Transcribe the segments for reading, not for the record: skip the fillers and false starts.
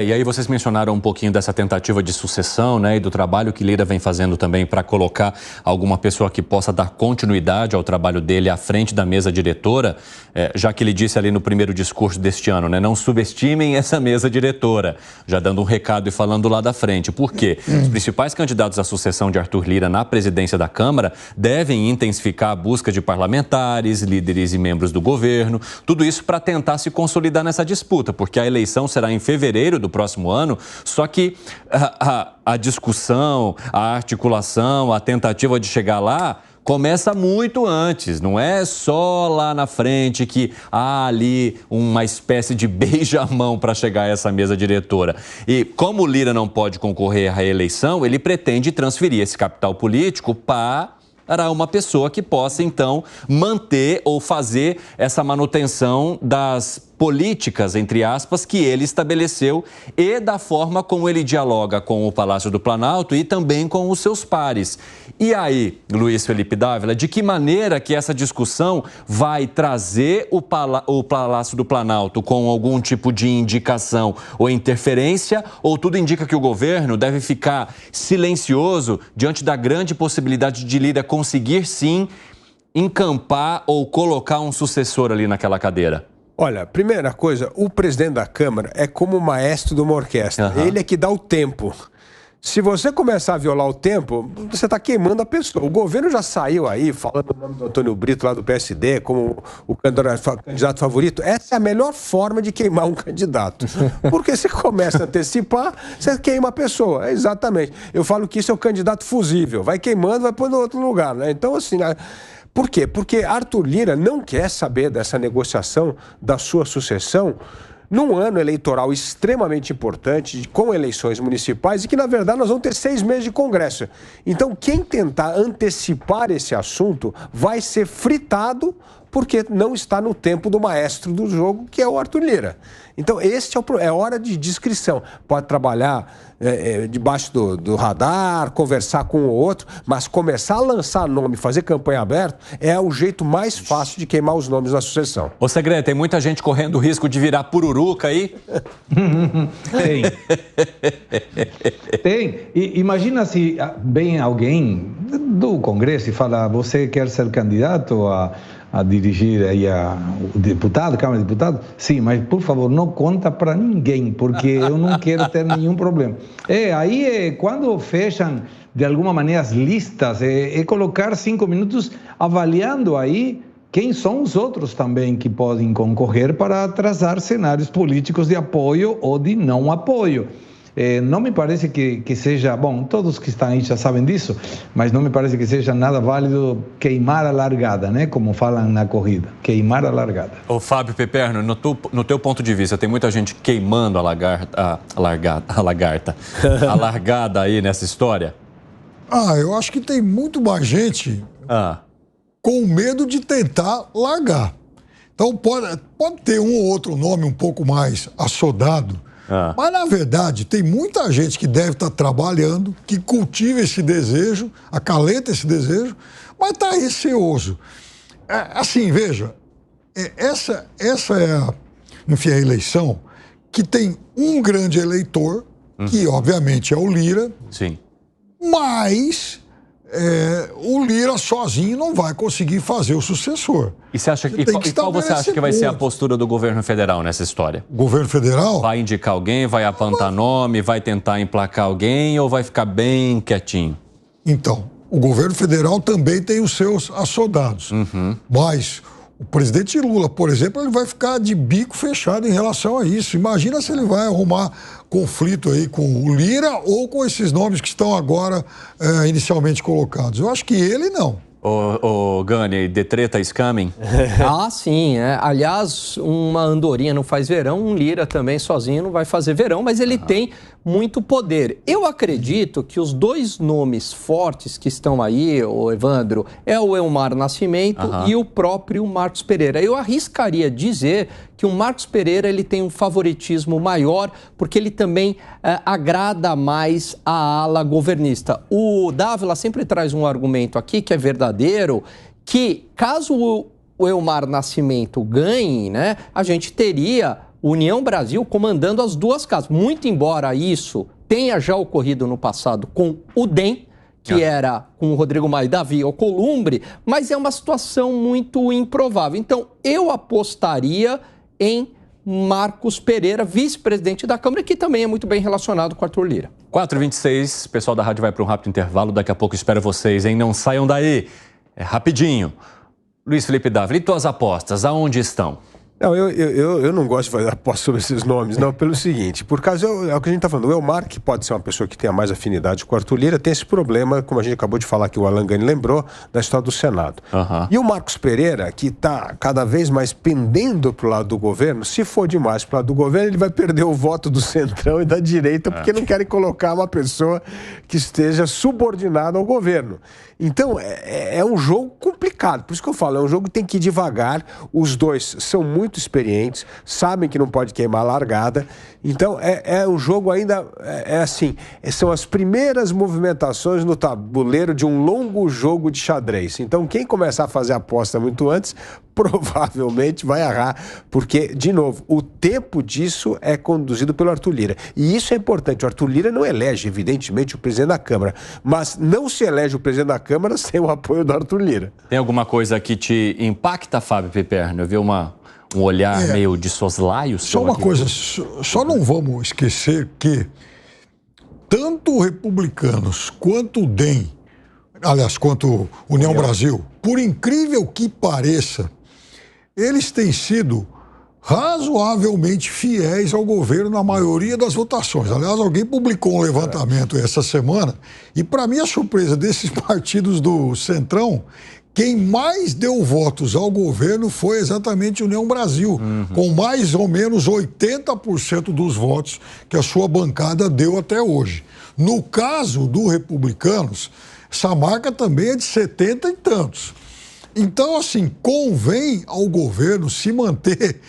E aí vocês mencionaram um pouquinho dessa tentativa de sucessão, né, e do trabalho que Lira vem fazendo também para colocar alguma pessoa que possa dar continuidade ao trabalho dele à frente da mesa diretora, já que ele disse ali no primeiro discurso deste ano, né, não subestimem essa mesa diretora, já dando um recado e falando lá da frente. Por quê? Os principais candidatos à sucessão de Arthur Lira na presidência da Câmara devem intensificar a busca de parlamentares, líderes e membros do governo, tudo isso para tentar se consolidar nessa disputa, porque a eleição será em fevereiro do próximo ano, só que a discussão, a articulação, a tentativa de chegar lá começa muito antes, não é só lá na frente que há ali uma espécie de beija-mão para chegar a essa mesa diretora. E como o Lira não pode concorrer à reeleição, ele pretende transferir esse capital político para uma pessoa que possa, então, manter ou fazer essa manutenção das políticas, entre aspas, que ele estabeleceu e da forma como ele dialoga com o Palácio do Planalto e também com os seus pares. E aí, Luiz Felipe Dávila, de que maneira que essa discussão vai trazer o Palácio do Planalto com algum tipo de indicação ou interferência, ou tudo indica que o governo deve ficar silencioso diante da grande possibilidade de Lira conseguir, sim, encampar ou colocar um sucessor ali naquela cadeira? Olha, primeira coisa, o presidente da Câmara é como o maestro de uma orquestra. Ele é que dá o tempo. Se você começar a violar o tempo, você está queimando a pessoa. O governo já saiu aí falando o nome do Antônio Brito lá do PSD como o candidato favorito. Essa é a melhor forma de queimar um candidato. Porque você começa a antecipar, você queima a pessoa. Exatamente. Eu falo que isso é o candidato fusível. Vai queimando, vai pôr no outro lugar, né? Então, assim... Por quê? Porque Arthur Lira não quer saber dessa negociação da sua sucessão num ano eleitoral extremamente importante, com eleições municipais, e que, na verdade, nós vamos ter 6 meses de Congresso. Então, quem tentar antecipar esse assunto vai ser fritado porque não está no tempo do maestro do jogo, que é o Arthur Lira. Então, esse é hora de discrição. Pode trabalhar debaixo do radar, conversar com o outro, mas começar a lançar nome, fazer campanha aberta, é o jeito mais fácil de queimar os nomes na sucessão. Ô, Segredo, tem muita gente correndo o risco de virar pururuca aí? Tem. Tem. Imagina se vem alguém do Congresso e fala: você quer ser candidato a dirigir aí o deputado, Câmara de Deputados? Sim, mas por favor, não conta para ninguém, porque eu não quero ter nenhum problema. Aí quando fecham de alguma maneira as listas, colocar 5 minutos avaliando aí quem são os outros também que podem concorrer para traçar cenários políticos de apoio ou de não apoio. Não me parece que seja, bom, todos que estão aí já sabem disso, mas não me parece que seja nada válido queimar a largada, né? Como falam na corrida, queimar a largada. Ô, Fábio Peperno, no teu ponto de vista, tem muita gente queimando a largada aí nessa história? Eu acho que tem muito mais gente com medo de tentar largar. Então pode ter um ou outro nome um pouco mais assodado, mas, na verdade, tem muita gente que deve estar trabalhando, que cultiva esse desejo, acalenta esse desejo, mas está receoso. Assim, veja, essa é a eleição que tem um grande eleitor, que, obviamente, é o Lira. Sim. Mas o Lira sozinho não vai conseguir fazer o sucessor. E qual você acha que vai ser a postura do governo federal nessa história? O governo federal? Vai indicar alguém, vai apontar nome, vai tentar emplacar alguém ou vai ficar bem quietinho? Então, o governo federal também tem os seus assodados. Mas o presidente Lula, por exemplo, ele vai ficar de bico fechado em relação a isso. Imagina se ele vai arrumar conflito aí com o Lira ou com esses nomes que estão agora inicialmente colocados. Eu acho que ele não. Ô, Gani, the treta is coming? Sim. Aliás, uma andorinha não faz verão, um Lira também sozinho não vai fazer verão, mas ele tem muito poder. Eu acredito que os 2 nomes fortes que estão aí, o Evandro, é o Elmar Nascimento e o próprio Marcos Pereira. Eu arriscaria dizer que o Marcos Pereira ele tem um favoritismo maior, porque ele também agrada mais a ala governista. O Dávila sempre traz um argumento aqui que é verdadeiro, que caso o Elmar Nascimento ganhe, né, a gente teria União Brasil comandando as duas casas. Muito embora isso tenha já ocorrido no passado com o DEM, que era com o Rodrigo Maia e Davi Alcolumbre, mas é uma situação muito improvável. Então, eu apostaria em Marcos Pereira, vice-presidente da Câmara, que também é muito bem relacionado com Arthur Lira. 4h26, o pessoal da rádio vai para um rápido intervalo, daqui a pouco espero vocês, hein? Não saiam daí, é rapidinho. Luiz Felipe Dávila, e tuas apostas, aonde estão? Não, eu não gosto de fazer aposta sobre esses nomes, não, pelo seguinte, por causa, é o que a gente está falando, o Elmar, que pode ser uma pessoa que tenha mais afinidade com o Arthur Lira, tem esse problema, como a gente acabou de falar, que o Alan Gani lembrou, da história do Senado. E o Marcos Pereira, que está cada vez mais pendendo para o lado do governo, se for demais para o lado do governo, ele vai perder o voto do Centrão e da direita, porque não querem colocar uma pessoa que esteja subordinada ao governo. Então, é um jogo complicado, por isso que eu falo, é um jogo que tem que ir devagar, os dois são muito experientes, sabem que não pode queimar a largada, então é um jogo ainda, assim, são as primeiras movimentações no tabuleiro de um longo jogo de xadrez. Então, quem começar a fazer aposta muito antes, provavelmente vai errar, porque, de novo, o tempo disso é conduzido pelo Arthur Lira. E isso é importante, o Arthur Lira não elege, evidentemente, o presidente da Câmara, mas não se elege o presidente da Câmara sem o apoio do Arthur Lira. Tem alguma coisa que te impacta, Fábio Piperno? Eu vi um olhar meio de soslaio. Só uma coisa, só não vamos esquecer que tanto republicanos quanto o DEM, aliás, quanto União Brasil, por incrível que pareça, eles têm sido razoavelmente fiéis ao governo na maioria das votações. Aliás, alguém publicou um levantamento essa semana e, para minha surpresa, desses partidos do Centrão, quem mais deu votos ao governo foi exatamente a União Brasil, com mais ou menos 80% dos votos que a sua bancada deu até hoje. No caso do Republicanos, essa marca também é de 70 e tantos. Então, assim, convém ao governo se manter,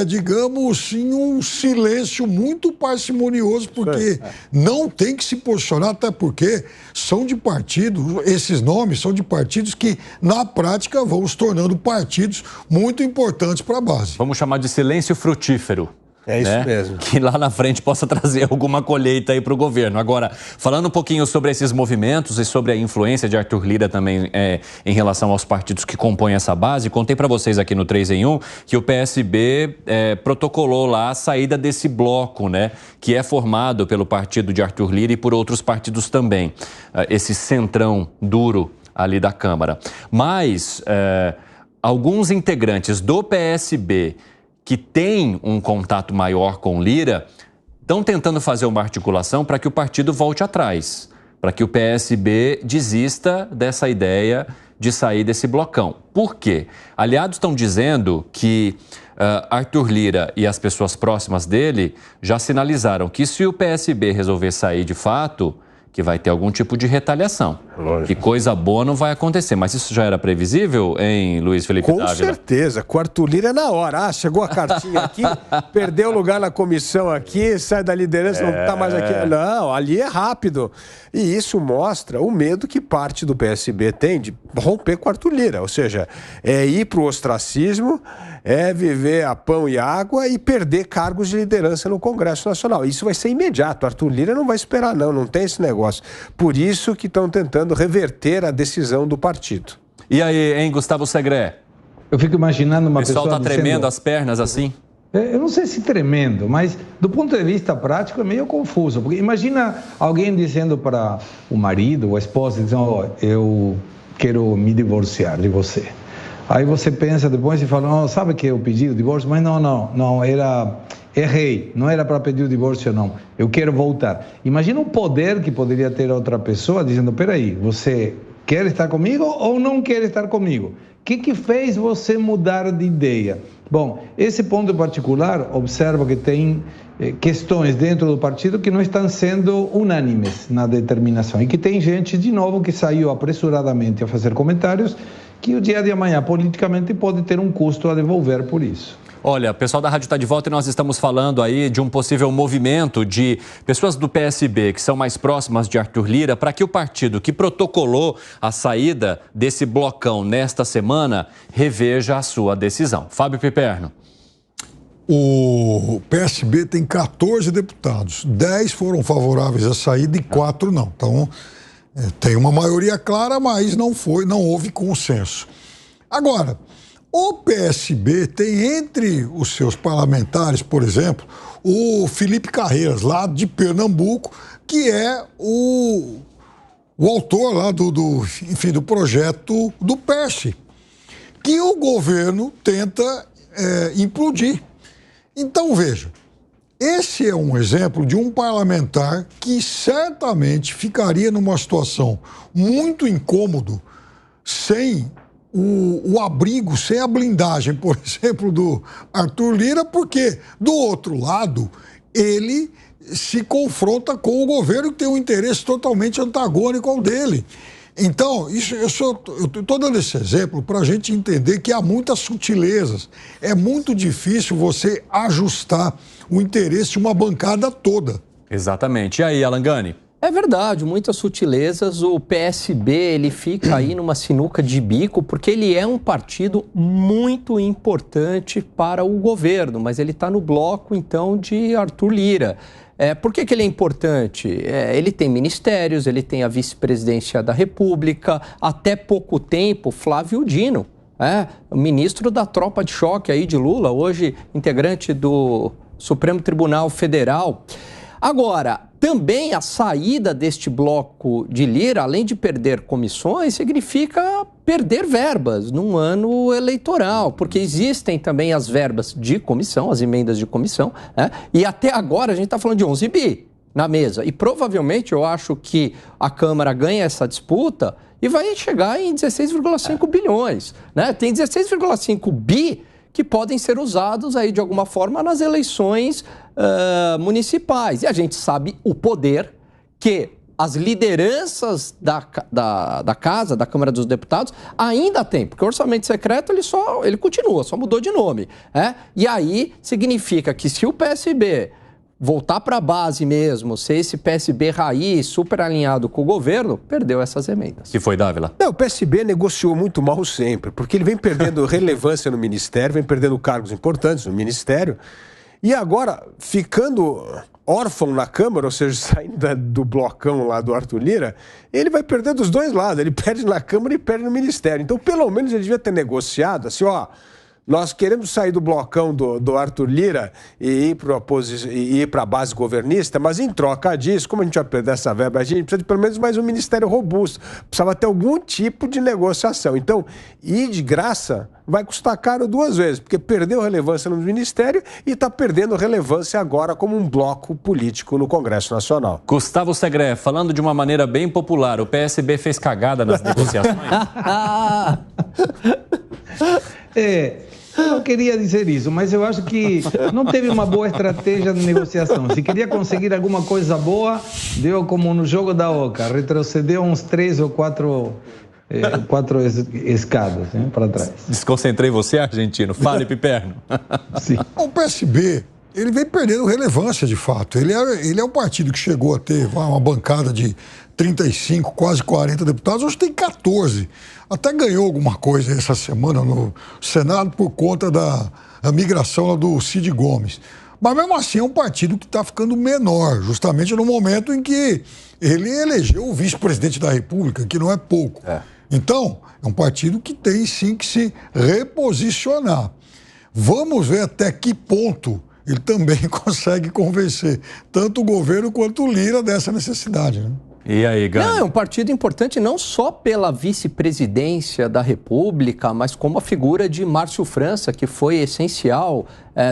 digamos, em um silêncio muito parcimonioso, porque não tem que se posicionar, até porque são de partidos, esses nomes são de partidos que, na prática, vão se tornando partidos muito importantes para a base. Vamos chamar de silêncio frutífero. É isso mesmo. Que lá na frente possa trazer alguma colheita aí para o governo. Agora, falando um pouquinho sobre esses movimentos e sobre a influência de Arthur Lira também em relação aos partidos que compõem essa base, contei para vocês aqui no 3 em 1 que o PSB protocolou lá a saída desse bloco, né, que é formado pelo partido de Arthur Lira e por outros partidos também. Esse centrão duro ali da Câmara. Mas alguns integrantes do PSB que tem um contato maior com Lira, estão tentando fazer uma articulação para que o partido volte atrás, para que o PSB desista dessa ideia de sair desse blocão. Por quê? Aliados estão dizendo que Arthur Lira e as pessoas próximas dele já sinalizaram que se o PSB resolver sair de fato, que vai ter algum tipo de retaliação. Lógico. Que coisa boa não vai acontecer. Mas isso já era previsível, hein, Luiz Felipe Dávila? Com certeza. Com o Arthur Lira é na hora. Ah, chegou a cartinha aqui, perdeu o lugar na comissão aqui, sai da liderança, não está mais aqui. Não, ali é rápido. E isso mostra o medo que parte do PSB tem de romper com o Arthur Lira. Ou seja, é ir para o ostracismo, é viver a pão e água e perder cargos de liderança no Congresso Nacional. Isso vai ser imediato. Arthur Lira não vai esperar, não tem esse negócio. Por isso que estão tentando reverter a decisão do partido. E aí, hein, Gustavo Segré? Eu fico imaginando uma pessoa... O pessoal está tremendo as pernas assim? Eu não sei se tremendo, mas do ponto de vista prático é meio confuso. Porque imagina alguém dizendo para o marido ou a esposa, dizendo, eu quero me divorciar de você. Aí você pensa depois e fala, sabe que eu pedi o divórcio? Mas não, errei, não era para pedir o divórcio, não. Eu quero voltar. Imagina o poder que poderia ter outra pessoa dizendo, peraí, você quer estar comigo ou não quer estar comigo? O que fez você mudar de ideia? Bom, esse ponto em particular, observa que tem questões dentro do partido que não estão sendo unânimes na determinação e que tem gente, de novo, que saiu apressuradamente a fazer comentários que o dia de amanhã, politicamente, pode ter um custo a devolver por isso. Olha, o pessoal da rádio está de volta e nós estamos falando aí de um possível movimento de pessoas do PSB que são mais próximas de Arthur Lira para que o partido que protocolou a saída desse blocão nesta semana reveja a sua decisão. Fábio Piperno. o PSB tem 14 deputados, 10 foram favoráveis à saída e 4 não. Então, tem uma maioria clara, mas não houve consenso. Agora, o PSB tem entre os seus parlamentares, por exemplo, o Felipe Carreiras, lá de Pernambuco, que é o autor lá do projeto do PERSE, que o governo tenta implodir. Então, veja, esse é um exemplo de um parlamentar que certamente ficaria numa situação muito incômoda sem o abrigo, sem a blindagem, por exemplo, do Arthur Lira, porque, do outro lado, ele se confronta com o governo que tem um interesse totalmente antagônico ao dele. Então, eu estou dando esse exemplo para a gente entender que há muitas sutilezas. É muito difícil você ajustar o interesse de uma bancada toda. Exatamente. E aí, Alan Gani? É verdade, muitas sutilezas. O PSB, ele fica aí numa sinuca de bico, porque ele é um partido muito importante para o governo, mas ele está no bloco, então, de Arthur Lira. Por que ele é importante? Ele tem ministérios, ele tem a vice-presidência da República, até pouco tempo, Flávio Dino, o ministro da tropa de choque aí de Lula, hoje integrante do Supremo Tribunal Federal. Agora, também a saída deste bloco de Lira, além de perder comissões, significa perder verbas num ano eleitoral, porque existem também as verbas de comissão, as emendas de comissão, e até agora a gente está falando de 11 bi na mesa. E provavelmente eu acho que a Câmara ganha essa disputa e vai chegar em 16,5 bilhões. Tem 16,5 bi que podem ser usados aí de alguma forma nas eleições municipais. E a gente sabe o poder que as lideranças da Casa, da Câmara dos Deputados, ainda têm, porque o orçamento secreto ele continua, só mudou de nome. E aí significa que se o PSB voltar para a base mesmo, ser esse PSB raiz, super alinhado com o governo, perdeu essas emendas. Que foi, Dávila? Não, o PSB negociou muito mal sempre, porque ele vem perdendo relevância no Ministério, vem perdendo cargos importantes no Ministério, e agora, ficando órfão na Câmara, ou seja, saindo do blocão lá do Arthur Lira, ele vai perder dos dois lados, ele perde na Câmara e perde no Ministério. Então, pelo menos, ele devia ter negociado assim, nós queremos sair do blocão do Arthur Lira e ir para a base governista, mas em troca disso, como a gente vai perder essa verba, a gente precisa de pelo menos mais um ministério robusto. Precisava ter algum tipo de negociação. Então, ir de graça vai custar caro duas vezes, porque perdeu relevância no ministério e está perdendo relevância agora como um bloco político no Congresso Nacional. Gustavo Segré, falando de uma maneira bem popular, o PSB fez cagada nas negociações? Eu não queria dizer isso, mas eu acho que não teve uma boa estratégia de negociação. Se queria conseguir alguma coisa boa, deu como no jogo da Oca, retrocedeu uns 3 ou 4 escadas para trás. Desconcentrei você, argentino. Fale, Piperno. Sim. O PSB, ele vem perdendo relevância, de fato. Ele é um partido que chegou a ter uma bancada de 35, quase 40 deputados, hoje tem 14. Até ganhou alguma coisa essa semana no Senado por conta da migração lá do Cid Gomes. Mas mesmo assim é um partido que está ficando menor, justamente no momento em que ele elegeu o vice-presidente da República, que não é pouco. Então, é um partido que tem sim que se reposicionar. Vamos ver até que ponto ele também consegue convencer tanto o governo quanto o Lira dessa necessidade, né? E aí, Gani? Não, é um partido importante não só pela vice-presidência da República, mas como a figura de Márcio França, que foi essencial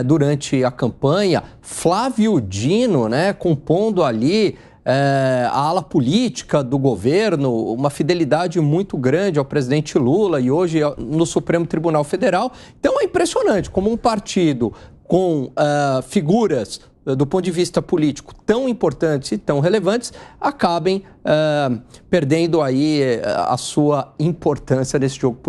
durante a campanha. Flávio Dino, compondo ali a ala política do governo, uma fidelidade muito grande ao presidente Lula e hoje no Supremo Tribunal Federal. Então é impressionante como um partido com figuras do ponto de vista político tão importantes e tão relevantes, acabem perdendo aí a sua importância nesse jogo político.